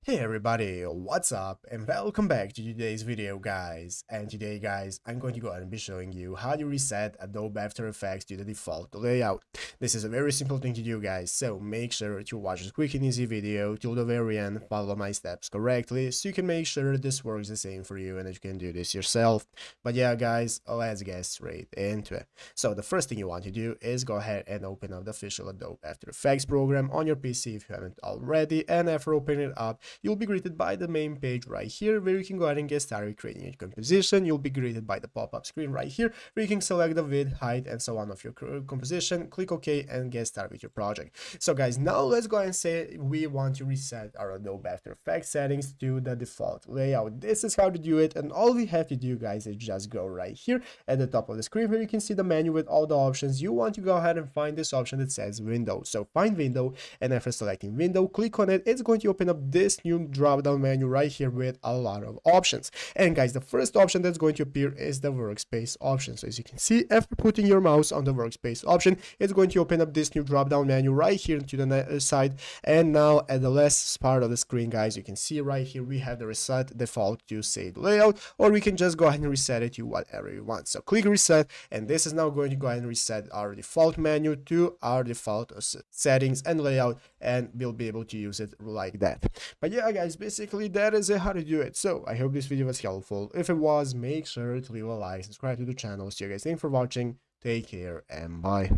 Hey everybody, what's up and welcome back to today's video guys. And today guys, I'm going to go ahead and be showing you how to reset Adobe After Effects to the default layout. This is a very simple thing to do guys, so make sure to watch this quick and easy video till the very end, follow my steps correctly so you can make sure this works the same for you and that you can do this yourself. But yeah guys, let's get straight into it. So the first thing you want to do is go ahead and open up the official Adobe After Effects program on your PC if you haven't already, and after opening it up, you'll be greeted by the main page right here where you can go ahead and get started creating your composition. You'll be greeted by the pop-up screen right here where you can select the width, height, and so on of your composition, click OK, and get started with your project. So guys, now let's go ahead and say we want to reset our Adobe After Effects settings to the default layout. This is how to do it, and all we have to do guys is just go right here at the top of the screen where you can see the menu with all the options. You want to go ahead and find this option that says window. So find window, and after selecting window, click on it. It's going to open up this new drop down menu right here with a lot of options. And guys, the first option that's going to appear is the workspace option. So as you can see, after putting your mouse on the workspace option, it's going to open up this new drop down menu right here to the side. And now at the last part of the screen guys, you can see right here we have the reset default to saved layout, or we can just go ahead and reset it to whatever you want. So click reset, and this is now going to go ahead and reset our default menu to our default settings and layout, and we'll be able to use it like that. But yeah guys, basically that is it, how to do it. So I hope this video was helpful. If it was, make sure to leave a like, subscribe to the channel. See you guys, thanks for watching, take care, and bye.